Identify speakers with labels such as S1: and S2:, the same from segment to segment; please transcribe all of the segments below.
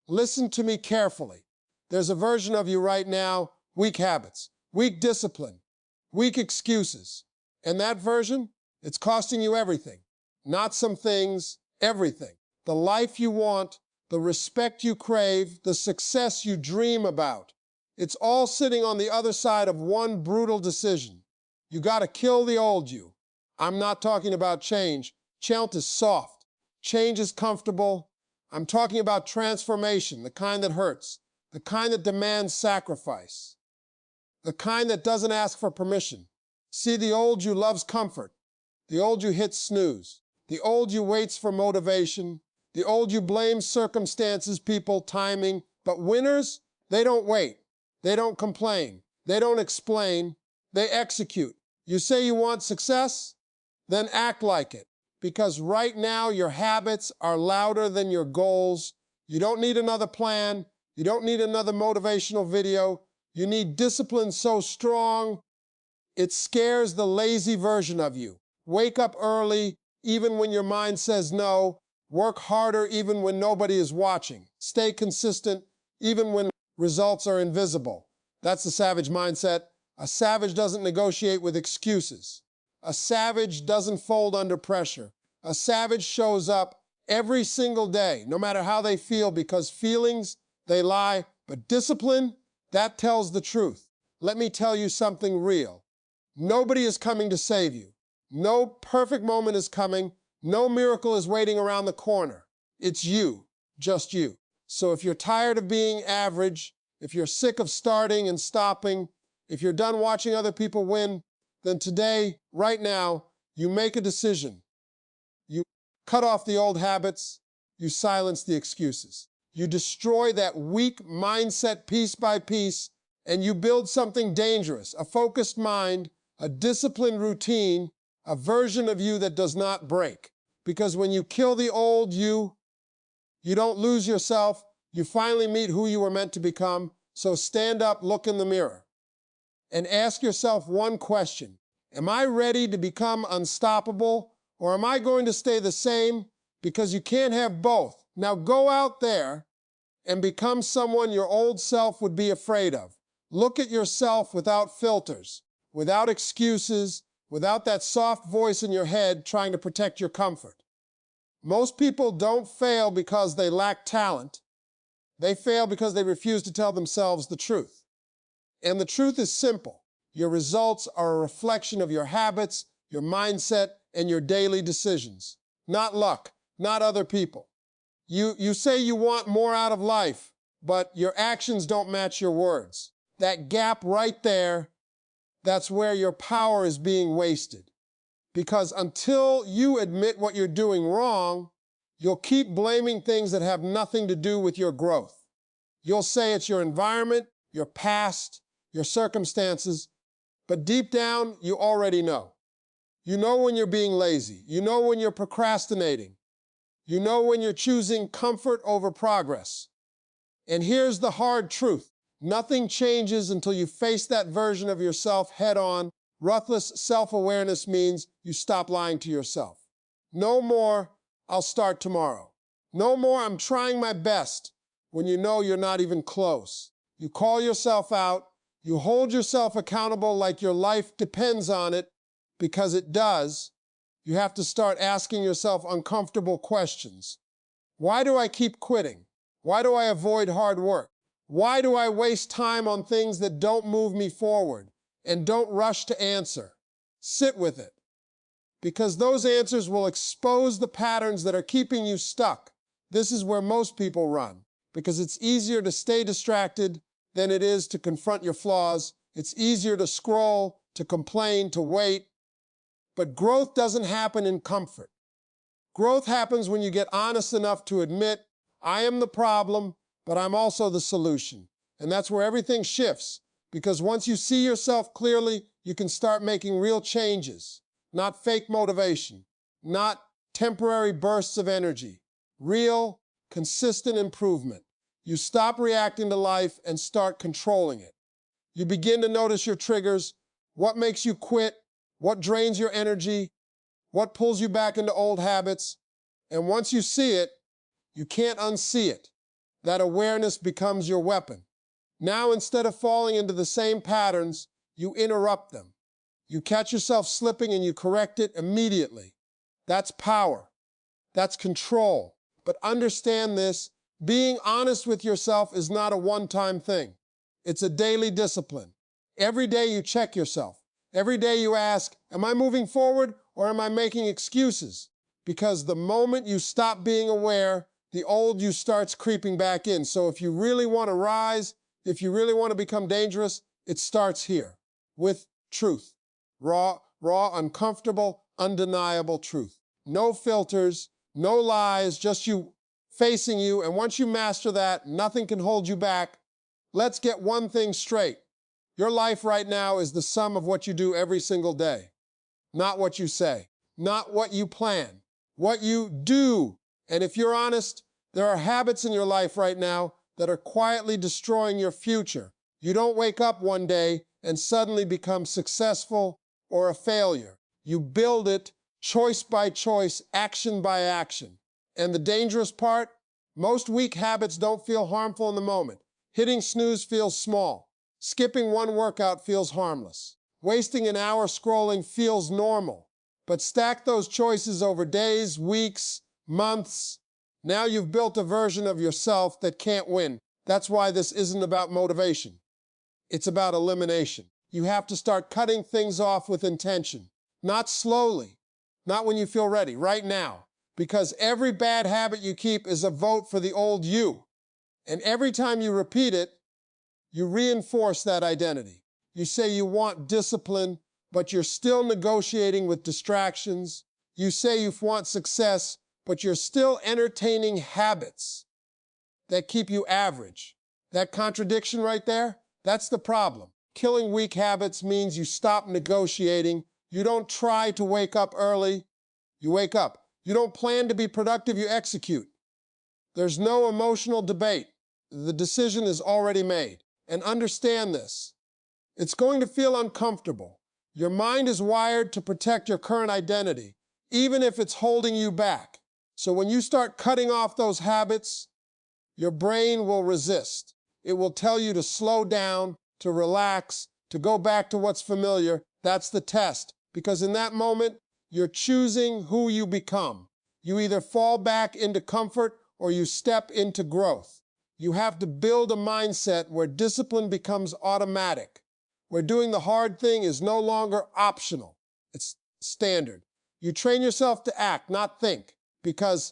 S1: Listen to me carefully. There's a version of you right now, weak habits, weak discipline, weak excuses. And that version, it's costing you everything. Not some things, everything. The life you want, the respect you crave, the success you dream about. It's all sitting on the other side of one brutal decision. You got to kill the old you. I'm not talking about change. Change is soft. Change is comfortable. I'm talking about transformation, the kind that hurts, the kind that demands sacrifice, the kind that doesn't ask for permission. See, the old you loves comfort. The old you hits snooze. The old you waits for motivation. The old you blames circumstances, people, timing. But winners, they don't wait. They don't complain. They don't explain. They execute. You say you want success? Then act like it. Because right now your habits are louder than your goals. You don't need another plan. You don't need another motivational video. You need discipline so strong, it scares the lazy version of you. Wake up early, even when your mind says no. Work harder, even when nobody is watching. Stay consistent, even when results are invisible. That's the savage mindset. A savage doesn't negotiate with excuses. A savage doesn't fold under pressure. A savage shows up every single day, no matter how they feel, because feelings, they lie. But discipline, that tells the truth. Let me tell you something real. Nobody is coming to save you. No perfect moment is coming. No miracle is waiting around the corner. It's you, just you. So if you're tired of being average, if you're sick of starting and stopping, if you're done watching other people win, then today, right now, you make a decision. You cut off the old habits. You silence the excuses. You destroy that weak mindset piece by piece, and you build something dangerous, a focused mind, a disciplined routine, a version of you that does not break. Because when you kill the old you don't lose yourself. You finally meet who you were meant to become. So stand up, look in the mirror, and ask yourself one question. Am I ready to become unstoppable, or am I going to stay the same? Because you can't have both. Now go out there and become someone your old self would be afraid of. Look at yourself without filters, without excuses, without that soft voice in your head trying to protect your comfort. Most people don't fail because they lack talent. They fail because they refuse to tell themselves the truth. And the truth is simple. Your results are a reflection of your habits, your mindset, and your daily decisions. Not luck, not other people. You say you want more out of life, but your actions don't match your words. That gap right there, that's where your power is being wasted. Because until you admit what you're doing wrong, you'll keep blaming things that have nothing to do with your growth. You'll say it's your environment, your past, your circumstances, but deep down, you already know. You know when you're being lazy. You know when you're procrastinating. You know when you're choosing comfort over progress. And here's the hard truth. Nothing changes until you face that version of yourself head on. Relentless self-awareness means you stop lying to yourself. No more, I'll start tomorrow. No more, I'm trying my best, when you know you're not even close. You call yourself out. You hold yourself accountable like your life depends on it, because it does. You have to start asking yourself uncomfortable questions. Why do I keep quitting? Why do I avoid hard work? Why do I waste time on things that don't move me forward? And don't rush to answer. Sit with it. Because those answers will expose the patterns that are keeping you stuck. This is where most people run, because it's easier to stay distracted than it is to confront your flaws. It's easier to scroll, to complain, to wait. But growth doesn't happen in comfort. Growth happens when you get honest enough to admit, I am the problem, but I'm also the solution. And that's where everything shifts. Because once you see yourself clearly, you can start making real changes. Not fake motivation, not temporary bursts of energy. Real, consistent improvement. You stop reacting to life and start controlling it. You begin to notice your triggers, what makes you quit, what drains your energy, what pulls you back into old habits. And once you see it, you can't unsee it. that awareness becomes your weapon. Now, instead of falling into the same patterns, you interrupt them. You catch yourself slipping and you correct it immediately. That's power. That's control. But understand this, being honest with yourself is not a one-time thing. It's a daily discipline. Every day you check yourself. Every day you ask, am I moving forward or am I making excuses? Because the moment you stop being aware, the old you starts creeping back in. So if you really want to rise, if you really want to become dangerous, it starts here with truth. Raw, uncomfortable, undeniable truth. No filters, no lies, just you facing you. And once you master that, nothing can hold you back. Let's get one thing straight. Your life right now is the sum of what you do every single day. Not what you say, not what you plan, what you do. And if you're honest, there are habits in your life right now that are quietly destroying your future. You don't wake up one day and suddenly become successful or a failure. You build it choice by choice, action by action. And the dangerous part, most weak habits don't feel harmful in the moment. Hitting snooze feels small. Skipping one workout feels harmless. Wasting an hour scrolling feels normal. But stack those choices over days, weeks, months. Now you've built a version of yourself that can't win. That's why this isn't about motivation. It's about elimination. You have to start cutting things off with intention. Not slowly, not when you feel ready, right now. Because every bad habit you keep is a vote for the old you. And every time you repeat it, you reinforce that identity. You say you want discipline, but you're still negotiating with distractions. You say you want success, but you're still entertaining habits that keep you average. That contradiction right there, that's the problem. Killing weak habits means you stop negotiating. You don't try to wake up early. You wake up. You don't plan to be productive. You execute. There's no emotional debate. The decision is already made. And understand this. It's going to feel uncomfortable. Your mind is wired to protect your current identity, even if it's holding you back. So when you start cutting off those habits, your brain will resist. It will tell you to slow down, to relax, to go back to what's familiar. That's the test. Because in that moment, you're choosing who you become. You either fall back into comfort or you step into growth. You have to build a mindset where discipline becomes automatic, where doing the hard thing is no longer optional. It's standard. You train yourself to act, not think, because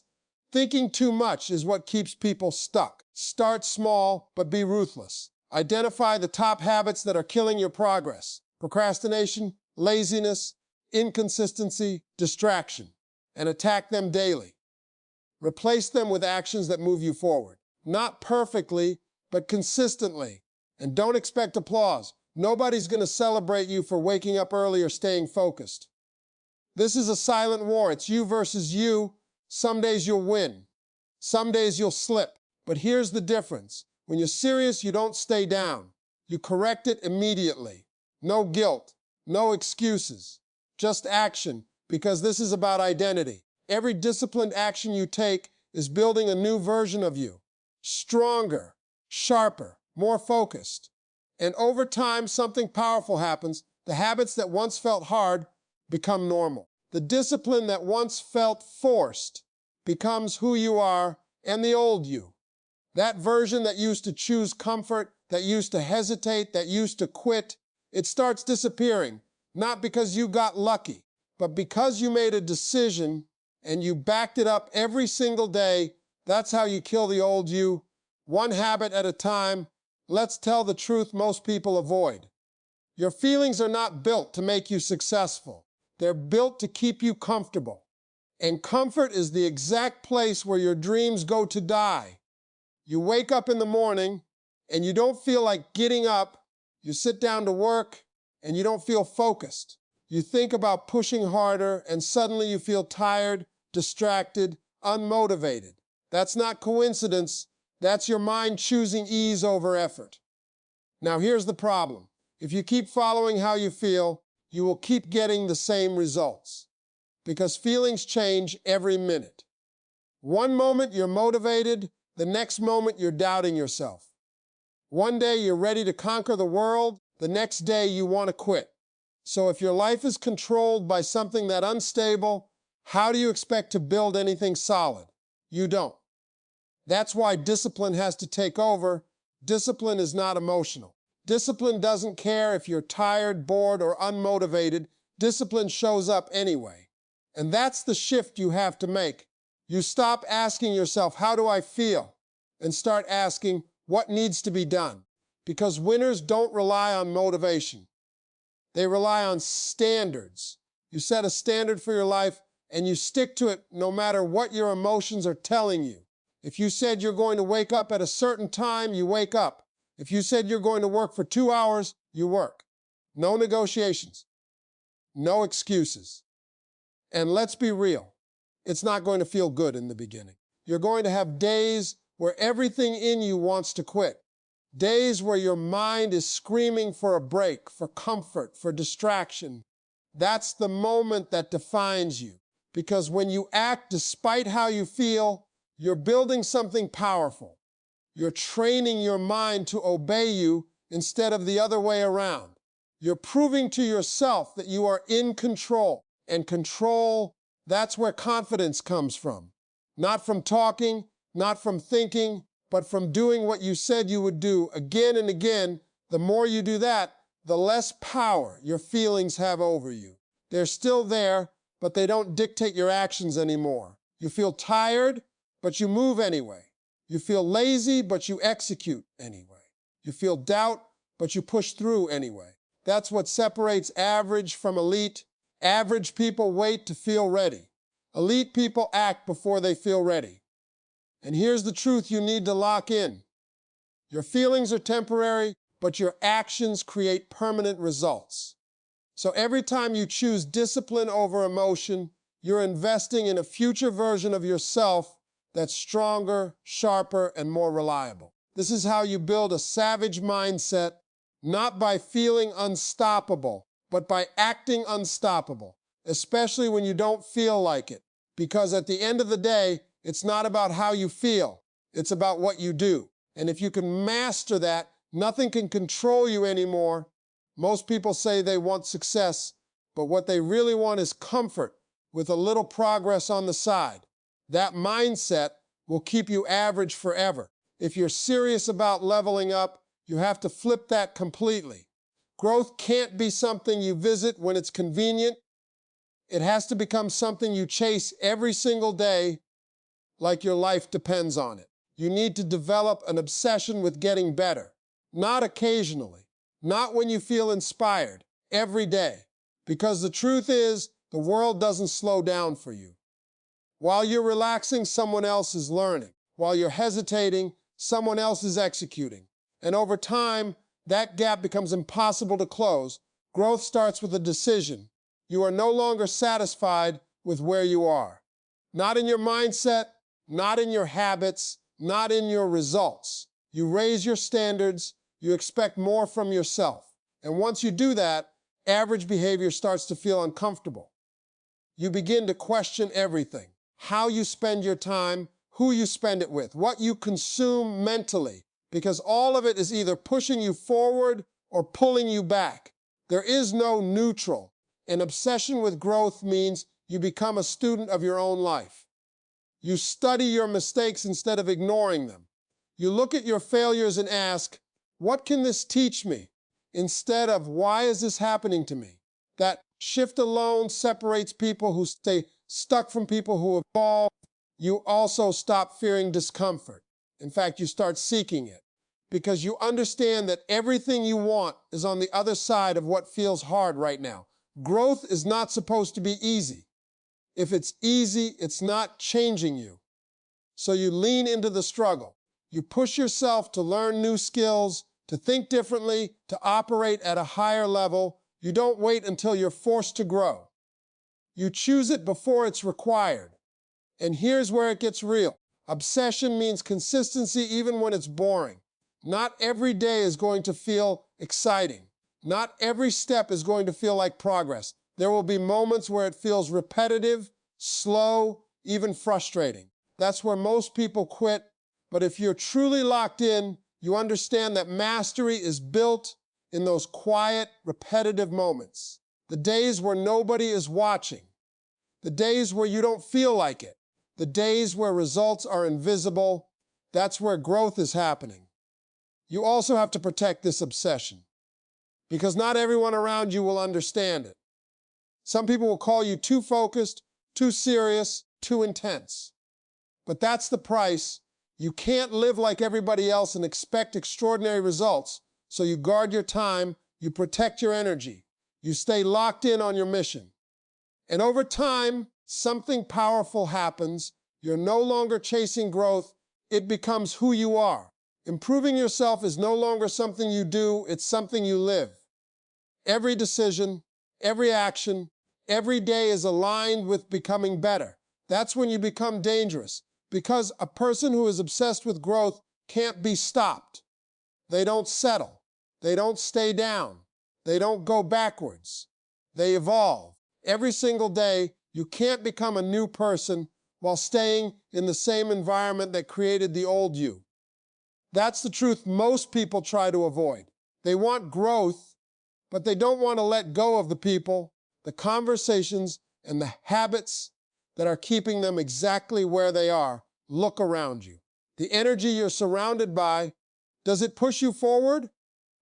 S1: thinking too much is what keeps people stuck. Start small, but be ruthless. Identify the top habits that are killing your progress. Procrastination, laziness, inconsistency, distraction, and attack them daily. Replace them with actions that move you forward. Not perfectly, but consistently. And don't expect applause. Nobody's going to celebrate you for waking up early or staying focused. This is a silent war. It's you versus you. Some days you'll win. Some days you'll slip. But here's the difference. When you're serious, you don't stay down. You correct it immediately. No guilt, no excuses, just action, because this is about identity. Every disciplined action you take is building a new version of you. Stronger, sharper, more focused. And over time, something powerful happens. The habits that once felt hard become normal. The discipline that once felt forced becomes who you are and the old you. That version that used to choose comfort, that used to hesitate, that used to quit, it starts disappearing. Not because you got lucky, but because you made a decision and you backed it up every single day. That's how you kill the old you, one habit at a time. Let's tell the truth most people avoid. Your feelings are not built to make you successful. They're built to keep you comfortable. And comfort is the exact place where your dreams go to die. You wake up in the morning and you don't feel like getting up. You sit down to work and you don't feel focused. You think about pushing harder and suddenly you feel tired, distracted, unmotivated. That's not coincidence. That's your mind choosing ease over effort. Now here's the problem. If you keep following how you feel, you will keep getting the same results. Because feelings change every minute. One moment you're motivated, The next moment, you're doubting yourself. One day, you're ready to conquer the world. The next day, you want to quit. So if your life is controlled by something that unstable, how do you expect to build anything solid? You don't. That's why discipline has to take over. Discipline is not emotional. Discipline doesn't care if you're tired, bored, or unmotivated. Discipline shows up anyway. And that's the shift you have to make. You stop asking yourself, how do I feel? And start asking, what needs to be done? Because winners don't rely on motivation. They rely on standards. You set a standard for your life and you stick to it no matter what your emotions are telling you. If you said you're going to wake up at a certain time, you wake up. If you said you're going to work for 2 hours, you work. No negotiations. No excuses. And let's be real. It's not going to feel good in the beginning. You're going to have days where everything in you wants to quit. Days where your mind is screaming for a break, for comfort, for distraction. That's the moment that defines you. Because when you act despite how you feel, you're building something powerful. You're training your mind to obey you instead of the other way around. You're proving to yourself that you are in control. And control, that's where confidence comes from. Not from talking, not from thinking, but from doing what you said you would do again and again. The more you do that, the less power your feelings have over you. They're still there, but they don't dictate your actions anymore. You feel tired, but you move anyway. You feel lazy, but you execute anyway. You feel doubt, but you push through anyway. That's what separates average from elite. Average people wait to feel ready. Elite people act before they feel ready. And here's the truth you need to lock in. Your feelings are temporary, but your actions create permanent results. So every time you choose discipline over emotion, you're investing in a future version of yourself that's stronger, sharper, and more reliable. This is how you build a savage mindset, not by feeling unstoppable, but by acting unstoppable, especially when you don't feel like it. Because at the end of the day, it's not about how you feel, it's about what you do. And if you can master that, nothing can control you anymore. Most people say they want success, but what they really want is comfort with a little progress on the side. That mindset will keep you average forever. If you're serious about leveling up, you have to flip that completely. Growth can't be something you visit when it's convenient. It has to become something you chase every single day, like your life depends on it. You need to develop an obsession with getting better, not occasionally, not when you feel inspired, every day. Because the truth is, the world doesn't slow down for you. While you're relaxing, someone else is learning. While you're hesitating, someone else is executing. And over time, that gap becomes impossible to close. Growth starts with a decision. You are no longer satisfied with where you are. Not in your mindset, not in your habits, not in your results. You raise your standards, you expect more from yourself. And once you do that, average behavior starts to feel uncomfortable. You begin to question everything. How you spend your time, who you spend it with, what you consume mentally, because all of it is either pushing you forward or pulling you back. There is no neutral. An obsession with growth means you become a student of your own life. You study your mistakes instead of ignoring them. You look at your failures and ask, what can this teach me? Instead of, why is this happening to me? That shift alone separates people who stay stuck from people who evolve. You also stop fearing discomfort. In fact, you start seeking it because you understand that everything you want is on the other side of what feels hard right now. Growth is not supposed to be easy. If it's easy, it's not changing you. So you lean into the struggle. You push yourself to learn new skills, to think differently, to operate at a higher level. You don't wait until you're forced to grow. You choose it before it's required. And here's where it gets real. Obsession means consistency even when it's boring. Not every day is going to feel exciting. Not every step is going to feel like progress. There will be moments where it feels repetitive, slow, even frustrating. That's where most people quit. But if you're truly locked in, you understand that mastery is built in those quiet, repetitive moments. The days where nobody is watching. The days where you don't feel like it. The days where results are invisible. That's where growth is happening. You also have to protect this obsession, because not everyone around you will understand it. Some people will call you too focused, too serious, too intense. But that's the price. You can't live like everybody else and expect extraordinary results. So you guard your time, you protect your energy, you stay locked in on your mission. And over time, something powerful happens. You're no longer chasing growth. It becomes who you are. Improving yourself is no longer something you do, it's something you live. Every decision, every action, every day is aligned with becoming better. That's when you become dangerous, because a person who is obsessed with growth can't be stopped. They don't settle. They don't stay down. They don't go backwards. They evolve. Every single day, you can't become a new person while staying in the same environment that created the old you. That's the truth most people try to avoid. They want growth, but they don't want to let go of the people, the conversations, and the habits that are keeping them exactly where they are. Look around you. The energy you're surrounded by, does it push you forward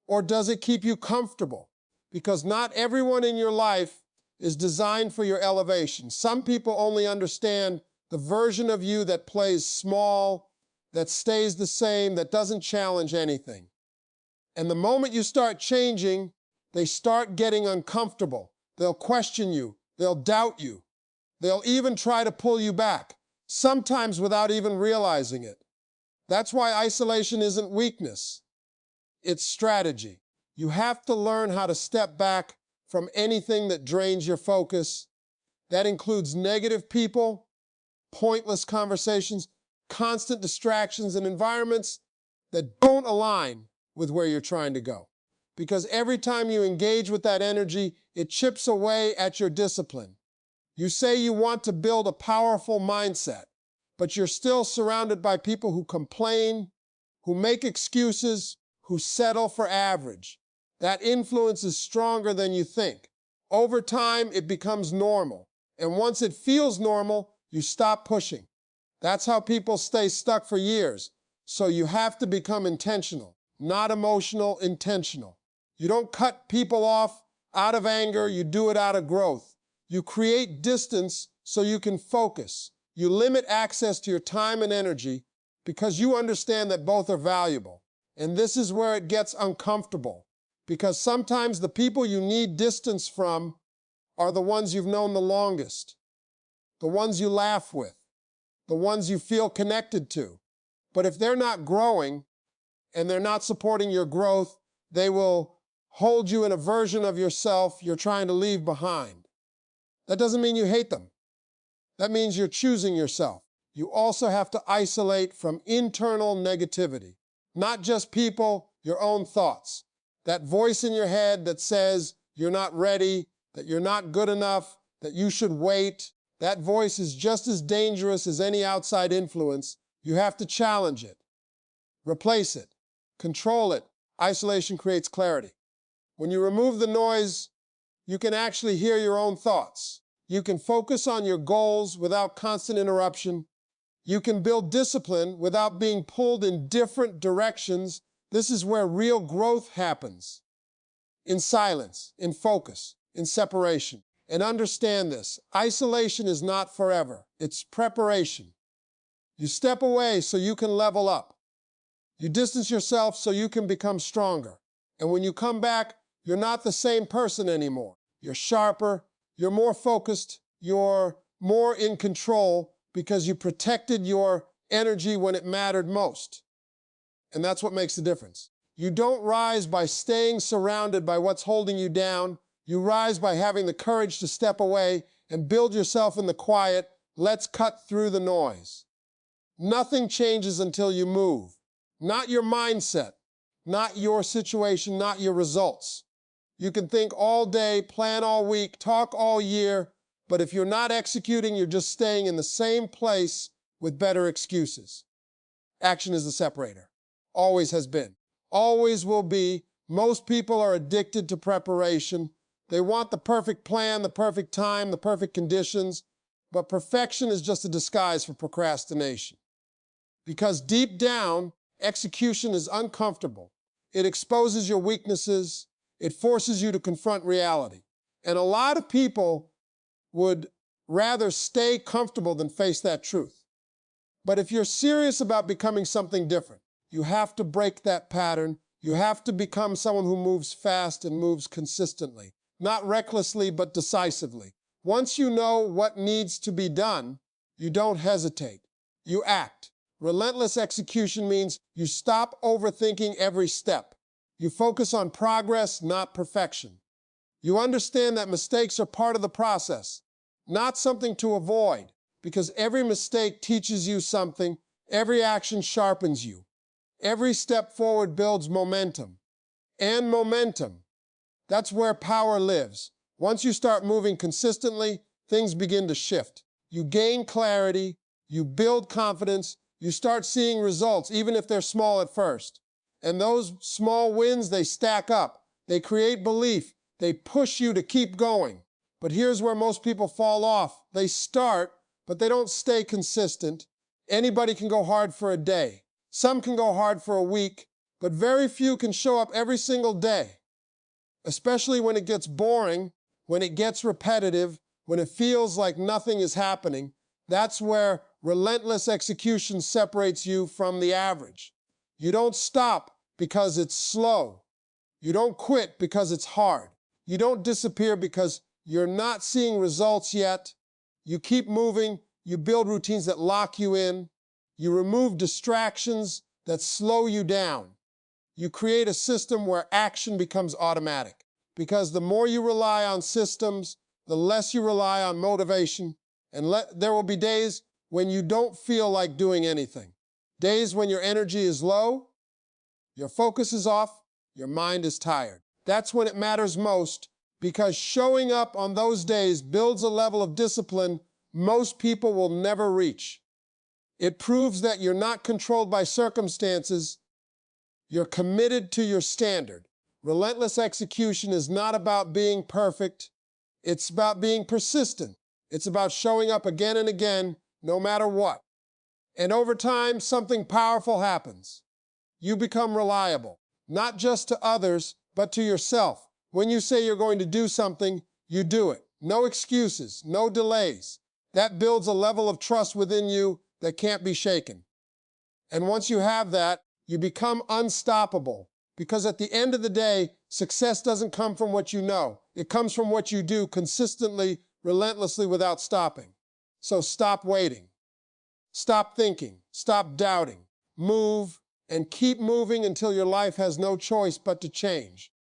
S1: or does it keep you comfortable? Because not everyone in your life is designed for your elevation. Some people only understand the version of you that plays small, that stays the same, that doesn't challenge anything. And the moment you start changing, they start getting uncomfortable. They'll question you. They'll doubt you. They'll even try to pull you back, sometimes without even realizing it. That's why isolation isn't weakness. It's strategy. You have to learn how to step back from anything that drains your focus. That includes negative people, pointless conversations, constant distractions, and environments that don't align with where you're trying to go. Because every time you engage with that energy, it chips away at your discipline. You say you want to build a powerful mindset, but you're still surrounded by people who complain, who make excuses, who settle for average. That influence is stronger than you think. Over time, it becomes normal. And once it feels normal, you stop pushing. That's how people stay stuck for years. So you have to become intentional, not emotional, intentional. You don't cut people off out of anger, you do it out of growth. You create distance so you can focus. You limit access to your time and energy because you understand that both are valuable. And this is where it gets uncomfortable, because sometimes the people you need distance from are the ones you've known the longest, the ones you laugh with, the ones you feel connected to. But if they're not growing and they're not supporting your growth, they will hold you in a version of yourself you're trying to leave behind. That doesn't mean you hate them. That means you're choosing yourself. You also have to isolate from internal negativity, not just people, your own thoughts. That voice in your head that says you're not ready, that you're not good enough, that you should wait. That voice is just as dangerous as any outside influence. You have to challenge it, replace it, control it. Isolation creates clarity. When you remove the noise, you can actually hear your own thoughts. You can focus on your goals without constant interruption. You can build discipline without being pulled in different directions. This is where real growth happens. In silence, in focus, in separation. And understand this, isolation is not forever. It's preparation. You step away so you can level up. You distance yourself so you can become stronger. And when you come back, you're not the same person anymore. You're sharper, you're more focused, you're more in control because you protected your energy when it mattered most. And that's what makes the difference. You don't rise by staying surrounded by what's holding you down. You rise by having the courage to step away and build yourself in the quiet. Let's cut through the noise. Nothing changes until you move. Not your mindset, not your situation, not your results. You can think all day, plan all week, talk all year, but if you're not executing, you're just staying in the same place with better excuses. Action is the separator. Always has been. Always will be. Most people are addicted to preparation. They want the perfect plan, the perfect time, the perfect conditions, but perfection is just a disguise for procrastination. Because deep down, execution is uncomfortable. It exposes your weaknesses. It forces you to confront reality. And a lot of people would rather stay comfortable than face that truth. But if you're serious about becoming something different, you have to break that pattern. You have to become someone who moves fast and moves consistently, not recklessly, but decisively. Once you know what needs to be done, you don't hesitate. You act. Relentless execution means you stop overthinking every step. You focus on progress, not perfection. You understand that mistakes are part of the process, not something to avoid, because every mistake teaches you something, every action sharpens you. Every step forward builds momentum. And momentum, that's where power lives. Once you start moving consistently, things begin to shift. You gain clarity, you build confidence, you start seeing results, even if they're small at first. And those small wins, they stack up. They create belief. They push you to keep going. But here's where most people fall off. They start, but they don't stay consistent. Anybody can go hard for a day. Some can go hard for a week, but very few can show up every single day. Especially when it gets boring, when it gets repetitive, when it feels like nothing is happening. That's where relentless execution separates you from the average. You don't stop because it's slow. You don't quit because it's hard. You don't disappear because you're not seeing results yet. You keep moving. You build routines that lock you in. You remove distractions that slow you down. You create a system where action becomes automatic. Because the more you rely on systems, the less you rely on motivation. And there will be days when you don't feel like doing anything. Days when your energy is low, your focus is off, your mind is tired. That's when it matters most, because showing up on those days builds a level of discipline most people will never reach. It proves that you're not controlled by circumstances. You're committed to your standard. Relentless execution is not about being perfect. It's about being persistent. It's about showing up again and again, no matter what. And over time, something powerful happens. You become reliable, not just to others, but to yourself. When you say you're going to do something, you do it. No excuses, no delays. That builds a level of trust within you that can't be shaken. And once you have that, you become unstoppable. Because at the end of the day, success doesn't come from what you know. It comes from what you do consistently, relentlessly, without stopping. So stop waiting. Stop thinking. Stop doubting. Move and keep moving until your life has no choice but to change.